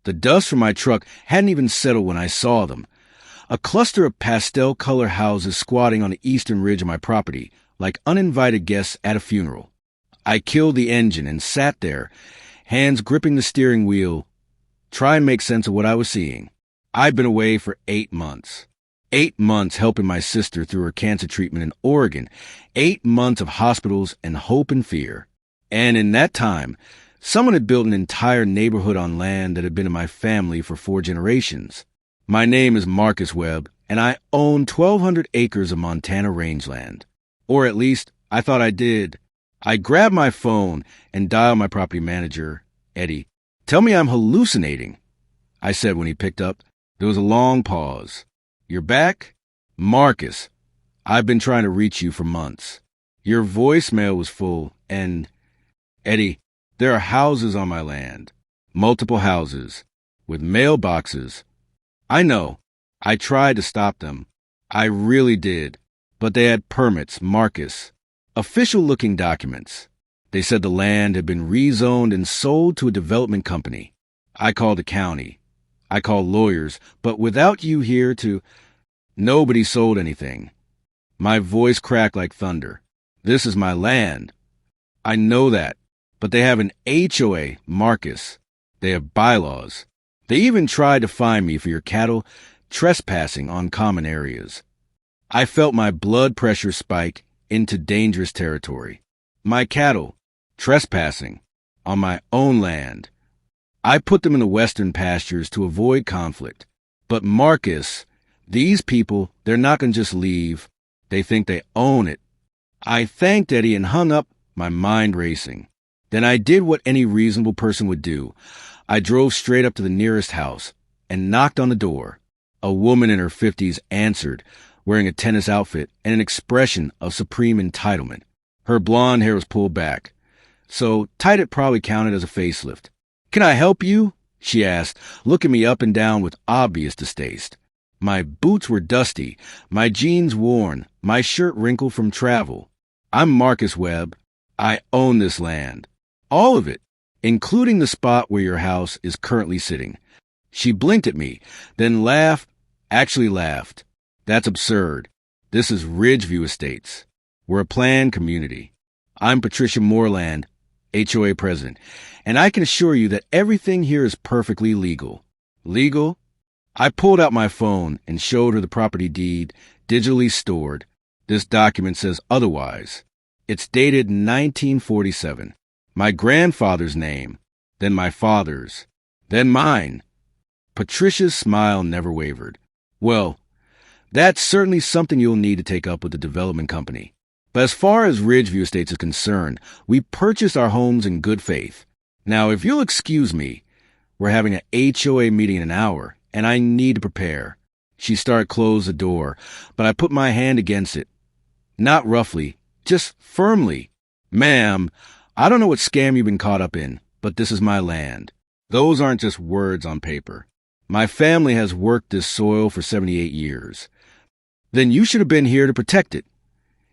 The dust from my truck hadn't even settled when I saw them. A cluster of pastel-color houses squatting on the eastern ridge of my property, like uninvited guests at a funeral. I killed the engine and sat there, hands gripping the steering wheel, trying to make sense of what I was seeing. I'd been away for 8 months. 8 months helping my sister through her cancer treatment in Oregon. 8 months of hospitals and hope and fear. And in that time, someone had built an entire neighborhood on land that had been in my family for 4 generations. My name is Marcus Webb, and I own 1,200 acres of Montana rangeland. Or at least, I thought I did. I grabbed my phone and dialed my property manager, Eddie. "Tell me I'm hallucinating," I said when he picked up. There was a long pause. "You're back? Marcus, I've been trying to reach you for months. Your voicemail was full, and, Eddie, there are houses on my land. Multiple houses. With mailboxes. I know. I tried to stop them. I really did. But they had permits, Marcus. Official-looking documents. They said the land had been rezoned and sold to a development company. I called the county. I called lawyers, but without you here to... Nobody sold anything." My voice cracked like thunder. "This is my land. I know that. But they have an HOA, Marcus. They have bylaws. They even tried to fine me for your cattle trespassing on common areas." I felt my blood pressure spike into dangerous territory. My cattle trespassing on my own land. I put them in the western pastures to avoid conflict. But Marcus, these people, they're not going to just leave. They think they own it. I thanked Eddie and hung up, my mind racing. Then I did what any reasonable person would do. I drove straight up to the nearest house and knocked on the door. A woman in her 50s answered, wearing a tennis outfit and an expression of supreme entitlement. Her blonde hair was pulled back, so tight it probably counted as a facelift. "Can I help you?" she asked, looking me up and down with obvious distaste. My boots were dusty, my jeans worn, my shirt wrinkled from travel. "I'm Marcus Webb. I own this land. All of it, including the spot where your house is currently sitting." She blinked at me, then laughed. "That's absurd. This is Ridgeview Estates. We're a planned community. I'm Patricia Moreland, HOA president, and I can assure you that everything here is perfectly legal." "Legal?" I pulled out my phone and showed her the property deed, digitally stored. "This document says otherwise. It's dated 1947. My grandfather's name, then my father's, then mine." Patricia's smile never wavered. "Well, that's certainly something you'll need to take up with the development company. But as far as Ridgeview Estates is concerned, we purchased our homes in good faith. Now, if you'll excuse me, we're having an HOA meeting in an hour, and I need to prepare." She started to close the door, but I put my hand against it. Not roughly, just firmly. "Ma'am, I don't know what scam you've been caught up in, but this is my land. Those aren't just words on paper. My family has worked this soil for 78 years. Then you should have been here to protect it,"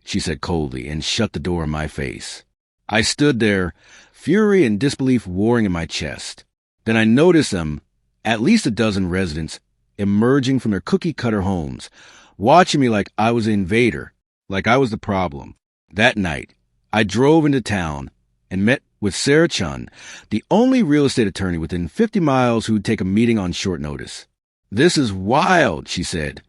she said coldly, and shut the door in my face. I stood there, fury and disbelief warring in my chest. Then I noticed them, at least a dozen residents, emerging from their cookie-cutter homes, watching me like I was an invader, like I was the problem. That night, I drove into town and met with Sarah Chun, the only real estate attorney within 50 miles who'd take a meeting on short notice. "This is wild," she said,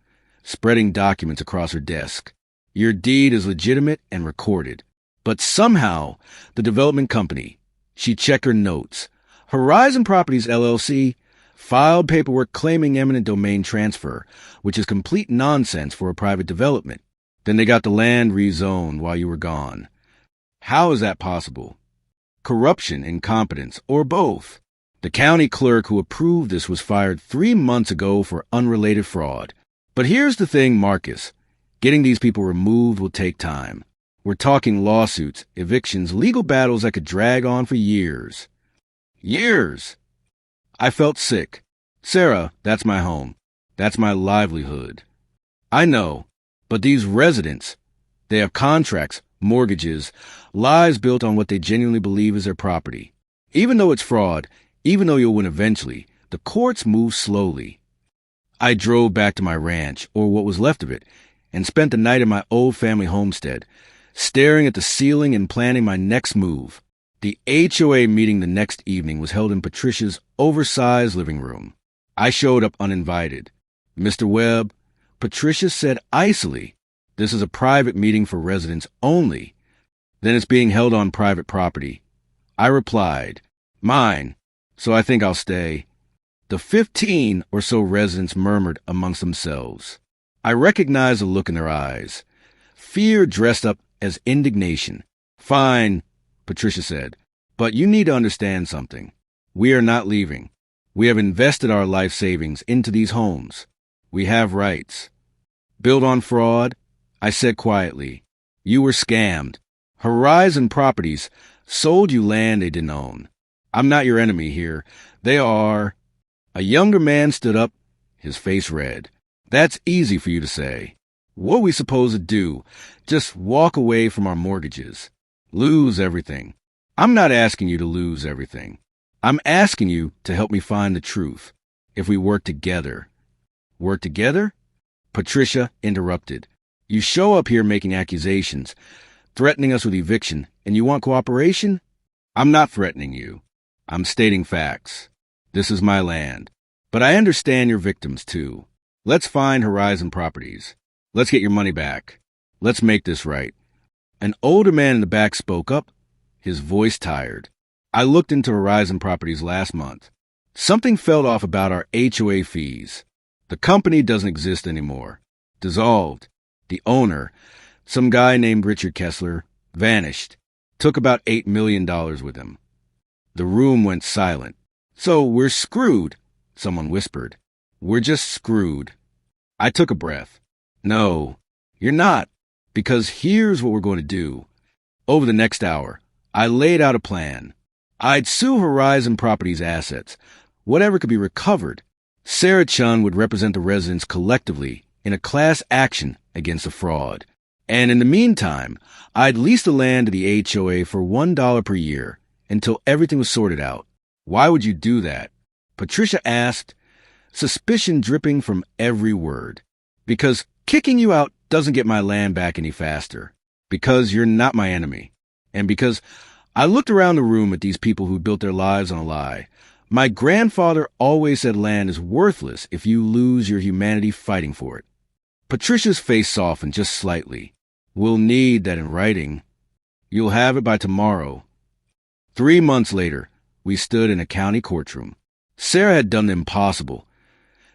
spreading documents across her desk. "Your deed is legitimate and recorded. But somehow, the development company," she checked her notes, "Horizon Properties, LLC, filed paperwork claiming eminent domain transfer, which is complete nonsense for a private development. Then they got the land rezoned while you were gone. How is that possible? Corruption, incompetence, or both? The county clerk who approved this was fired 3 months ago for unrelated fraud. But here's the thing, Marcus. Getting these people removed will take time. We're talking lawsuits, evictions, legal battles that could drag on for years." Years! I felt sick. "Sarah, that's my home. That's my livelihood." "I know, but these residents, they have contracts, mortgages, lives built on what they genuinely believe is their property. Even though it's fraud, even though you'll win eventually, The courts moved slowly. I drove back to my ranch, or what was left of it, and spent the night in my old family homestead, staring at the ceiling and planning my next move. The HOA meeting the next evening was held in Patricia's oversized living room. I showed up uninvited. Mr. Webb, Patricia said icily, "This is a private meeting for residents only. Then it's being held on private property." I replied, "Mine, so I think I'll stay." The 15 or so residents murmured amongst themselves. I recognized the look in their eyes. Fear dressed up as indignation. "Fine," Patricia said, "but you need to understand something. We are not leaving. We have invested our life savings into these homes. We have rights." "Built on fraud?" I said quietly. "You were scammed. Horizon Properties sold you land they didn't own. I'm not your enemy here. They are." A younger man stood up, his face red. "That's easy for you to say. What are we supposed to do? Just walk away from our mortgages? Lose everything?" "I'm not asking you to lose everything. I'm asking you to help me find the truth. If we work together." "Work together?" Patricia interrupted. "You show up here making accusations, threatening us with eviction, and you want cooperation? I'm not threatening you. I'm stating facts. This is my land. But I understand your victims, too. Let's find Horizon Properties. Let's get your money back. Let's make this right." An older man in the back spoke up, his voice tired. "I looked into Horizon Properties last month. Something felt off about our HOA fees. The company doesn't exist anymore. Dissolved. The owner, some guy named Richard Kessler, vanished. Took about $8 million with him." The room went silent. "So we're screwed," someone whispered. "We're just screwed." I took a breath. "No, you're not, because here's what we're going to do." Over the next hour, I laid out a plan. I'd sue Horizon Properties assets, whatever could be recovered. Sarah Chun would represent the residents collectively in a class action against the fraud. And in the meantime, I'd lease the land to the HOA for $1 per year until everything was sorted out. "Why would you do that?" Patricia asked, suspicion dripping from every word. "Because kicking you out doesn't get my land back any faster. Because you're not my enemy. And because I looked around the room at these people who built their lives on a lie. My grandfather always said land is worthless if you lose your humanity fighting for it." Patricia's face softened just slightly. "We'll need that in writing. You'll have it by tomorrow." 3 months later, we stood in a county courtroom. Sarah had done the impossible.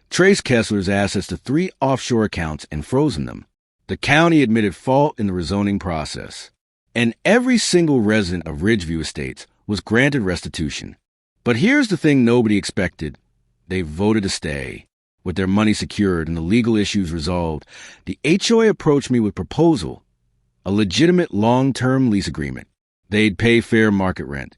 Traced Kessler's assets to 3 offshore accounts and frozen them. The county admitted fault in the rezoning process. And every single resident of Ridgeview Estates was granted restitution. But here's the thing nobody expected. They voted to stay. With their money secured and the legal issues resolved, the HOA approached me with a proposal, a legitimate long-term lease agreement. They'd pay fair market rent,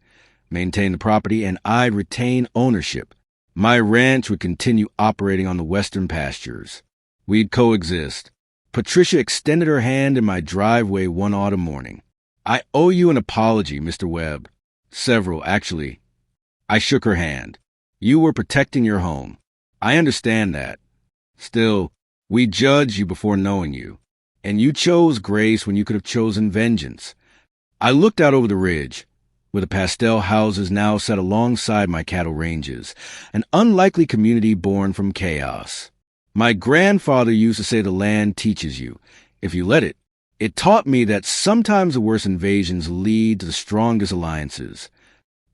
maintain the property, and I'd retain ownership. My ranch would continue operating on the western pastures. We'd coexist. Patricia extended her hand in my driveway one autumn morning. "I owe you an apology, Mr. Webb." "Several, actually." I shook her hand. "You were protecting your home. I understand that. Still, we judged you before knowing you. And you chose grace when you could have chosen vengeance." I looked out over the ridge, where the pastel houses now sat alongside my cattle ranges, an unlikely community born from chaos. My grandfather used to say the land teaches you, if you let it. It taught me that sometimes the worst invasions lead to the strongest alliances.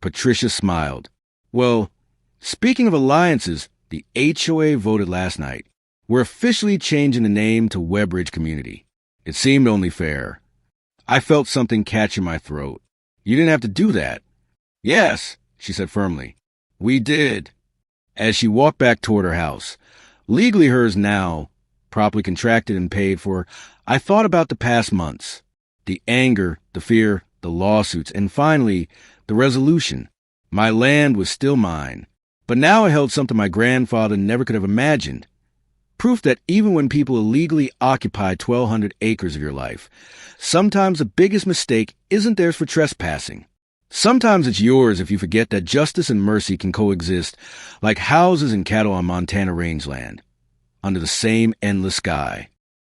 Patricia smiled. "Well, speaking of alliances, the HOA voted last night. We're officially changing the name to Webbridge Community. It seemed only fair." I felt something catch in my throat. "You didn't have to do that." "Yes," she said firmly. "We did." As she walked back toward her house, legally hers now, properly contracted and paid for, I thought about the past months. The anger, the fear, the lawsuits, and finally, the resolution. My land was still mine. But now I held something my grandfather never could have imagined. Proof that even when people illegally occupy 1,200 acres of your life, sometimes the biggest mistake isn't theirs for trespassing. Sometimes it's yours if you forget that justice and mercy can coexist like houses and cattle on Montana rangeland, under the same endless sky.